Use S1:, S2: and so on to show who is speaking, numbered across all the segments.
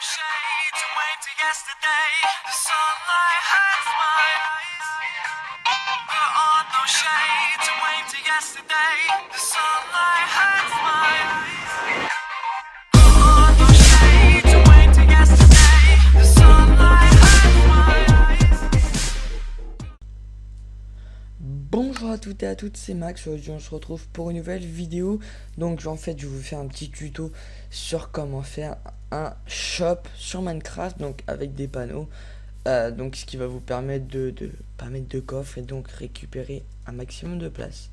S1: shade to wait till yesterday. The sunlight hurts my eyes. Put on no shade to wait till yesterday. The sunlight hurts my eyes. Put on no shade to wait till yesterday. The sunlight hurts my eyes.
S2: Bonjour à toutes et à toutes, c'est Max. Aujourd'hui on se retrouve pour une nouvelle vidéo. Donc en fait je vais vous faire un petit tuto sur comment faire un shop sur Minecraft, donc avec des panneaux, donc ce qui va vous permettre de pas mettre de coffre et donc récupérer un maximum de place.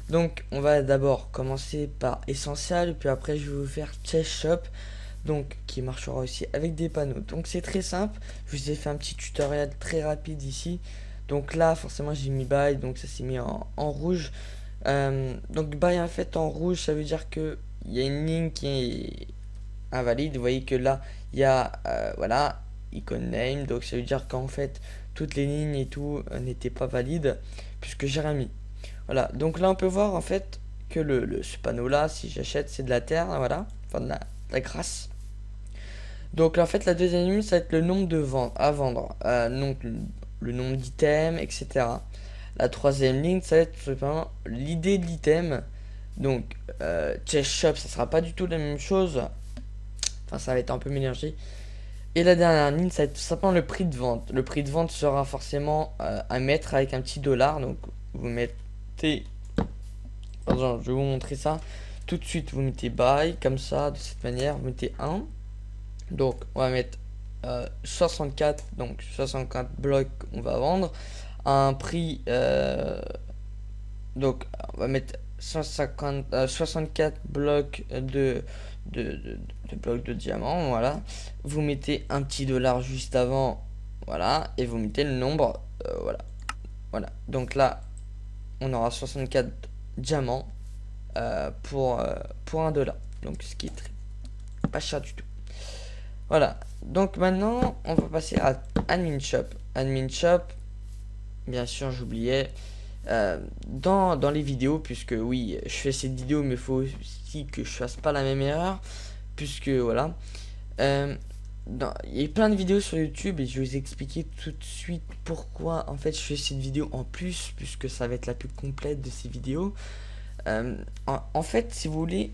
S2: Donc on va d'abord commencer par Essential, puis après je vais vous faire Chest Shop, donc qui marchera aussi avec des panneaux. Donc c'est très simple, je vous ai fait un petit tutoriel très rapide ici. Donc là forcément j'ai mis buy, donc ça s'est mis en rouge. Donc buy en fait en rouge, ça veut dire que il y a une ligne qui est invalide. Vous voyez que là il y a voilà, icon name, donc ça veut dire qu'en fait toutes les lignes et tout n'étaient pas valides puisque j'ai rien mis. Voilà, donc là on peut voir en fait que ce panneau là, si j'achète, c'est de la terre, voilà, enfin de la grasse. Donc là, en fait la deuxième ligne ça va être le nombre de ventes à vendre, donc le nombre d'items, etc. La troisième ligne ça va être simplement l'idée de l'item. Donc chest shop ça sera pas du tout la même chose, enfin ça va être un peu mélangé. Et la dernière ligne ça va être tout simplement le prix de vente. Le prix de vente sera forcément à mettre avec un petit dollar. Donc vous mettez, pardon, je vais vous montrer ça tout de suite. Vous mettez buy comme ça, de cette manière, vous mettez 1. Donc on va mettre 64, donc 64 blocs on va vendre à un prix, donc on va mettre 64 blocs de blocs de diamants, voilà. Vous mettez un petit dollar juste avant, voilà, et vous mettez le nombre, voilà. Donc là on aura 64 diamants pour 1 dollar, donc ce qui est pas cher du tout. Voilà, donc maintenant on va passer à Admin Shop. Admin Shop, bien sûr j'oubliais, dans les vidéos, puisque oui je fais cette vidéo mais il faut aussi que je fasse pas la même erreur, puisque voilà, il y a plein de vidéos sur YouTube et je vais vous expliquer tout de suite pourquoi en fait je fais cette vidéo en plus, puisque ça va être la plus complète de ces vidéos. En fait si vous voulez,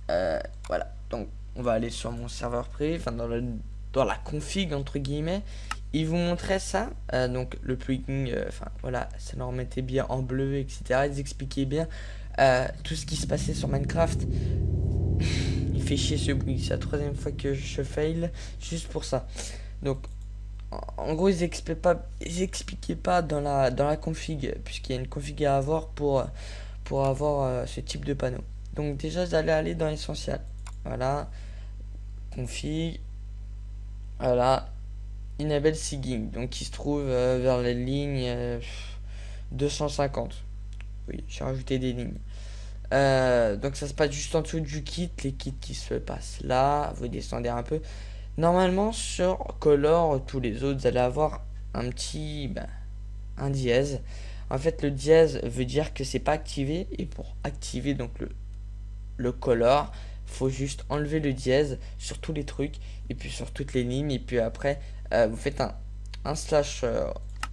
S2: voilà, donc on va aller sur mon serveur privé, enfin dans la config entre guillemets, ils vous montraient ça, donc le plugin, enfin voilà, ça leur mettait bien en bleu, etc. Ils expliquaient bien tout ce qui se passait sur Minecraft. Il fait chier ce bruit, c'est la troisième fois que je fail juste pour ça. Donc en gros ils expliquaient pas dans la config, puisqu'il y a une config à avoir pour avoir ce type de panneau. Donc déjà vous allez aller dans l'essentiel, voilà, config, voilà, enable segging, donc qui se trouve vers la ligne 250. Oui, j'ai rajouté des lignes. Donc ça se passe juste en dessous du kit, les kits qui se passent là, vous descendez un peu. Normalement sur color, tous les autres, vous allez avoir un petit, un dièse. En fait le dièse veut dire que c'est pas activé, et pour activer donc le color, faut juste enlever le dièse sur tous les trucs et puis sur toutes les lignes, et puis après vous faites un slash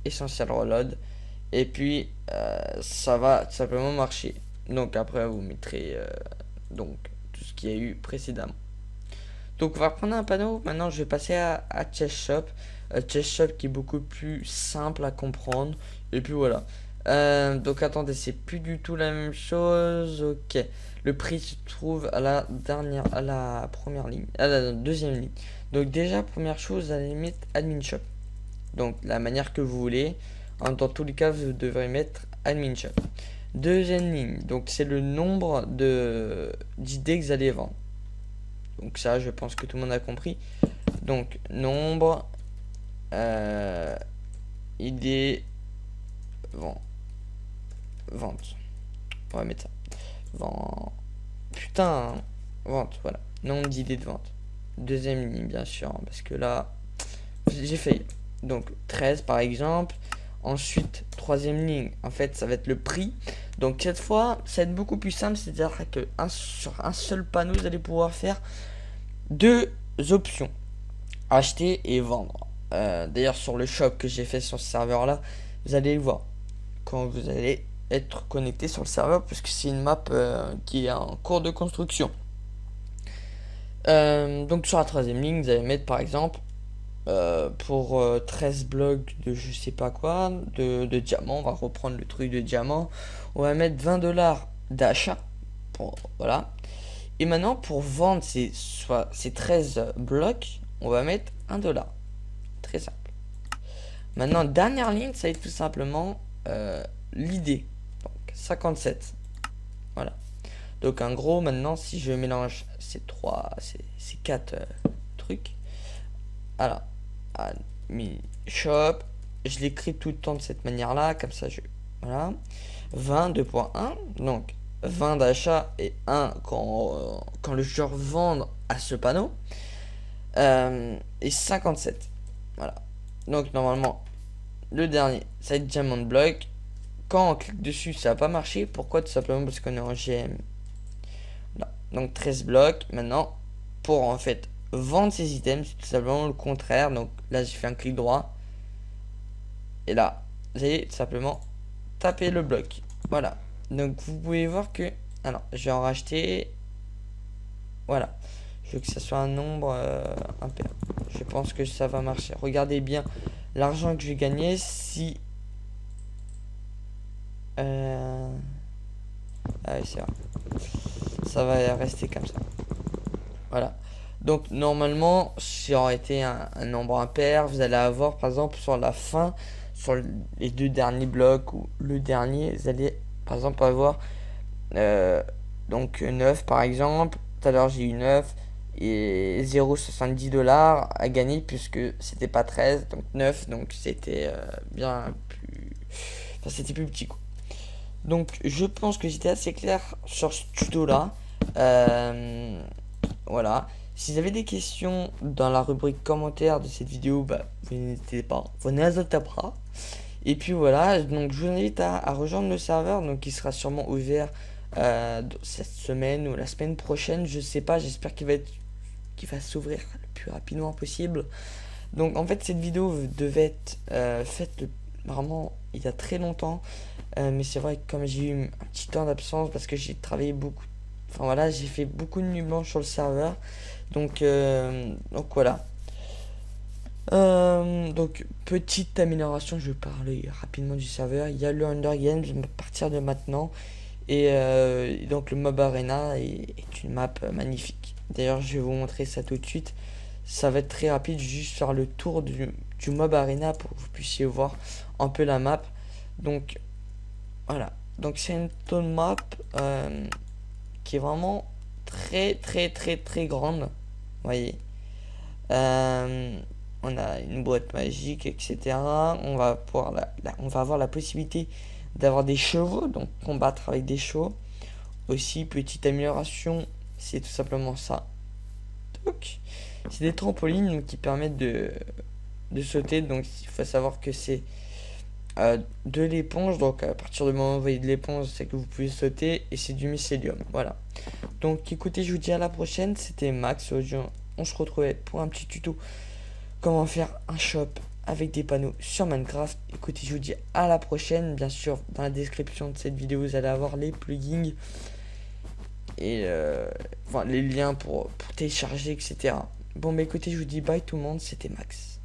S2: essential reload, et puis ça va tout simplement marcher. Donc après vous mettrez donc tout ce qu'il y a eu précédemment. Donc on va prendre un panneau. Maintenant je vais passer à Chest Shop. Chest Shop qui est beaucoup plus simple à comprendre, et puis voilà. Donc attendez, c'est plus du tout la même chose. Ok, le prix se trouve à la première ligne, à la deuxième ligne. Donc déjà première chose, à la limite Admin Shop, donc la manière que vous voulez. Dans tous les cas vous devrez mettre Admin Shop. Deuxième ligne, donc c'est le nombre d'idées que vous allez vendre. Donc ça je pense que tout le monde a compris. Donc nombre idées vente, on va mettre ça, vente, voilà, nombre d'idées de vente. Deuxième ligne bien sûr, parce que là j'ai failli, donc 13 par exemple. Ensuite troisième ligne, en fait ça va être le prix. Donc cette fois ça va être beaucoup plus simple, c'est à dire que sur un seul panneau vous allez pouvoir faire deux options: acheter et vendre. D'ailleurs, sur le shop que j'ai fait sur ce serveur là, vous allez le voir quand vous allez être connecté sur le serveur, puisque c'est une map qui est en cours de construction. Donc sur la 13e ligne, vous allez mettre par exemple pour 13 blocs de je sais pas quoi, de diamants, on va reprendre le truc de diamants, on va mettre 20$ d'achat, voilà. Et maintenant pour vendre ces 13 blocs, on va mettre 1$. Très simple. Maintenant, dernière ligne, ça va être tout simplement l'idée. Donc 57. Voilà. Donc en gros, maintenant, si je mélange ces 4 trucs, alors, mi shop, je l'écris tout le temps de cette manière-là, comme ça, voilà. 20, 2.1, donc 20 d'achat et 1 quand le joueur vend à ce panneau. Et 57. Voilà. Donc normalement, le dernier, ça va être Diamond Block. Quand on clique dessus, ça va pas marcher. Pourquoi? Tout simplement parce qu'on est en GM. Voilà. Donc 13 blocs. Maintenant, pour en fait vendre ces items, c'est tout simplement le contraire. Donc là, j'ai fait un clic droit. Et là, vous allez tout simplement taper le bloc. Voilà. Donc vous pouvez voir que... Alors, je vais en racheter. Voilà. Je veux que ça soit un nombre impair. Je pense que ça va marcher. Regardez bien l'argent que je vais gagner si... Ah oui, c'est vrai. Ça va rester comme ça. Voilà. Donc normalement, si ça aurait été un nombre impair, vous allez avoir par exemple sur la fin, sur les 2 derniers blocs ou le dernier, vous allez par exemple avoir donc 9 par exemple. Tout à l'heure j'ai eu 9 et 0,70$ à gagner puisque c'était pas 13, donc 9, donc c'était bien plus... Enfin c'était plus petit quoi. Donc je pense que j'étais assez clair sur ce tuto là. Voilà. Si vous avez des questions dans la rubrique commentaires de cette vidéo, bah, vous n'hésitez pas, vous n'hésitez pas. Et puis voilà, donc je vous invite à rejoindre le serveur, donc il sera sûrement ouvert cette semaine ou la semaine prochaine, je sais pas, j'espère qu'il va s'ouvrir le plus rapidement possible. Donc en fait cette vidéo devait être faite vraiment il y a très longtemps, mais c'est vrai que comme j'ai eu un petit temps d'absence parce que j'ai travaillé beaucoup, enfin voilà, j'ai fait beaucoup de nuits blanches sur le serveur, donc voilà. Donc petite amélioration, je vais parler rapidement du serveur. Il y a le Hunger Games à partir de maintenant. Et donc le Mob Arena est une map magnifique. D'ailleurs je vais vous montrer ça tout de suite. Ça va être très rapide, juste faire le tour du Mob Arena pour que vous puissiez voir un peu la map. Donc voilà. Donc c'est une tone map qui est vraiment très grande. Vous voyez. On a une boîte magique, etc. On va pouvoir on va avoir la possibilité d'avoir des chevaux, donc combattre avec des chevaux. Aussi, petite amélioration, c'est tout simplement ça. C'est des trampolines donc, qui permettent de sauter. Donc il faut savoir que c'est de l'éponge. Donc à partir du moment où vous voyez de l'éponge, c'est que vous pouvez sauter. Et c'est du mycélium. Voilà. Donc écoutez, je vous dis à la prochaine. C'était Max. On se retrouvait pour un petit tuto. Comment faire un shop avec des panneaux sur Minecraft. Écoutez, je vous dis à la prochaine. Bien sûr, dans la description de cette vidéo, vous allez avoir les plugins et enfin, les liens pour télécharger, etc. Bon, bah écoutez, je vous dis bye tout le monde. C'était Max.